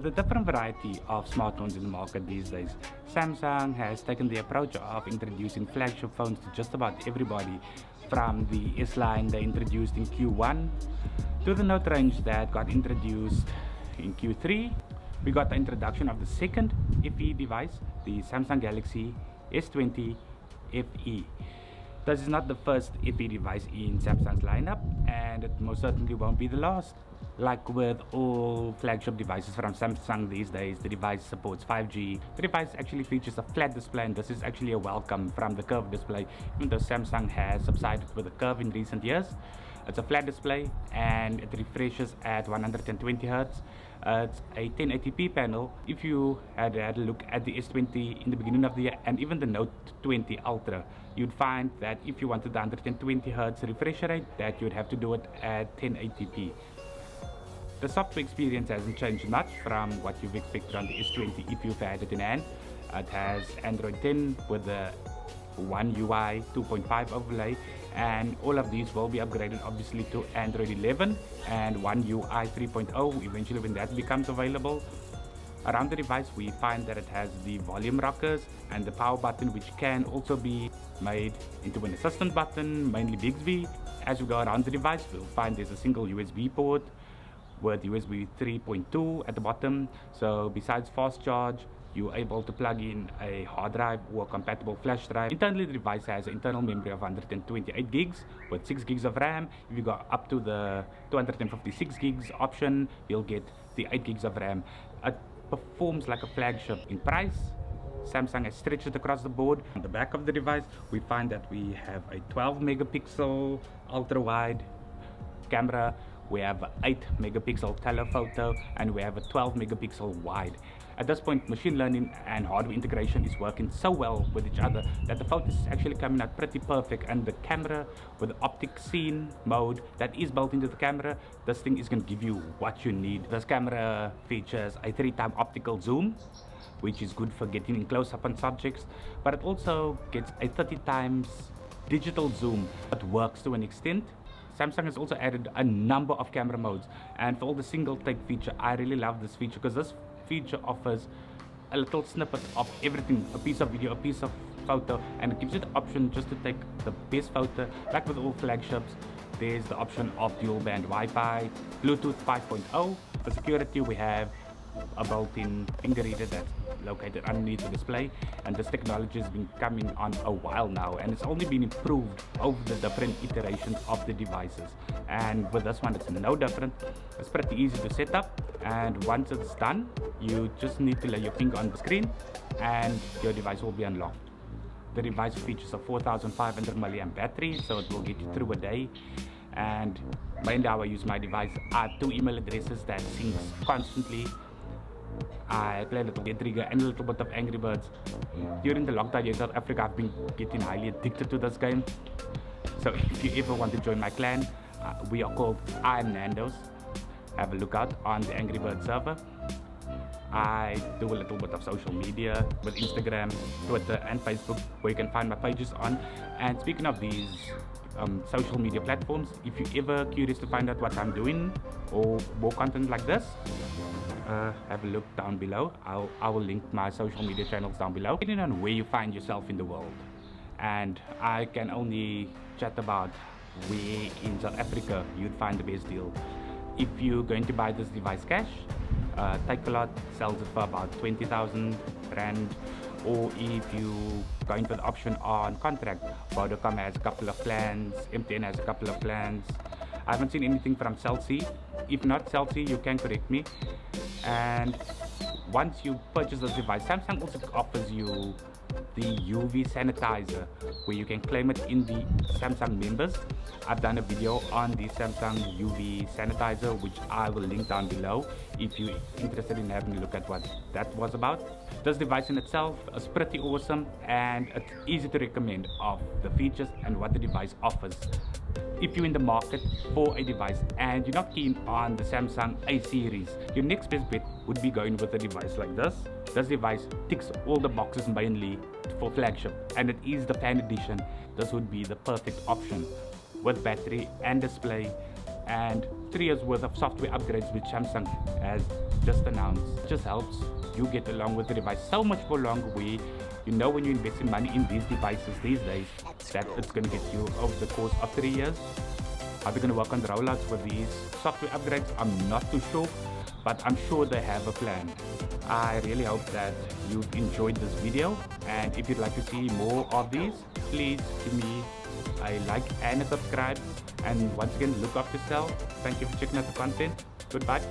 With a different variety of smartphones in the market these days, Samsung has taken the approach of introducing flagship phones to just about everybody. From the S line they introduced in Q1 to the Note range that got introduced in Q3, we got the introduction of the second FE device, the Samsung Galaxy S20 FE. This is not the first FE device in Samsung's lineup, and it most certainly won't be the last. Like with all flagship devices from Samsung these days, the device supports 5G. The device actually features a flat display, and this is actually a welcome from the curved display, even though Samsung has subsided with the curve in recent years. It's a flat display and it refreshes at 120 Hz. It's a 1080p panel. If you had a look at the S20 in the beginning of the year and even the Note 20 Ultra, you'd find that if you wanted the 120 Hz refresh rate, that you'd have to do it at 1080p. The software experience hasn't changed much from what you've expected on the S20 if you've had it in hand. It has Android 10 with the One UI 2.5 overlay, and all of these will be upgraded obviously to Android 11 and One UI 3.0 eventually when that becomes available. Around the device we find that it has the volume rockers and the power button, which can also be made into an assistant button, mainly Bixby. As we go around the device, we'll find there's a single USB port with USB 3.2 at the bottom. So besides fast charge, you're able to plug in a hard drive or compatible flash drive. Internally, the device has an internal memory of 128 gigs with 6 gigs of RAM. If you go up to the 256 gigs option, you'll get the 8 gigs of RAM. It performs like a flagship in price. Samsung has stretched it across the board. On the back of the device, we find that we have a 12 megapixel ultra wide camera. We have an 8 megapixel telephoto, and we have a 12 megapixel wide. At this point, machine learning and hardware integration is working so well with each other that the photos is actually coming out pretty perfect, and the camera with the optic scene mode that is built into the camera, this thing is going to give you what you need. This camera features a 3-time optical zoom, which is good for getting in close-up on subjects, but it also gets a 30 times digital zoom. It works to an extent. Samsung has also added a number of camera modes, and for all the single take feature, I really love this feature because this feature offers a little snippet of everything, a piece of video, a piece of photo, and it gives you the option just to take the best photo. Like with all flagships, there's the option of dual band Wi-Fi, Bluetooth 5.0. For security, we have a built-in finger reader that's located underneath the display, and this technology has been coming on a while now, and it's only been improved over the different iterations of the devices. And with this one, it's no different. It's pretty easy to set up, and once it's done, you just need to lay your finger on the screen and your device will be unlocked. The device features a 4500 milliamp battery, so it will get you through a day. And mainly how I use my device, I have 2 email addresses that syncs constantly. I play a little Get Trigger and a little bit of Angry Birds. During the lockdown here in South Africa, I've been getting highly addicted to this game. So if you ever want to join my clan, we are called I Am Nando's. Have a look out on the Angry Bird server. I do a little bit of social media with Instagram, Twitter and Facebook, where you can find my pages on. And speaking of these social media platforms, if you're ever curious to find out what I'm doing or more content like this, have a look down below. I will link my social media channels down below, depending on where you find yourself in the world. And I can only chat about where in South Africa you'd find the best deal. If you're going to buy this device cash, Takealot sells it for about 20,000 Rand. Or if you're going for the option on contract, Vodacom has a couple of plans, MTN has a couple of plans. I haven't seen anything from Cell C. If not Cell C, you can correct me. And once you purchase this device, Samsung also offers you the UV sanitizer, where you can claim it in the Samsung members. I've done a video on the Samsung UV sanitizer, which I will link down below if you're interested in having a look at what that was about. This device in itself is pretty awesome, and it's easy to recommend of the features and what the device offers. If you're in the market for a device and you're not keen on the Samsung A series, your next best bet would be going with a device like this. This device ticks all the boxes mainly for flagship, and it is the fan edition. This would be the perfect option with battery and display and 3 years worth of software upgrades which Samsung has just announced. It just helps you get along with the device so much for longer, where you know when you invest in money in these devices these days that it's going to get you over the course of 3 years. Are they going to work on the rollouts for these software upgrades? I'm not too sure, but I'm sure they have a plan. I really hope that you've enjoyed this video, and if you'd like to see more of these, please give me a like and a subscribe. And once again, look after yourself. Thank you for checking out the content. Goodbye.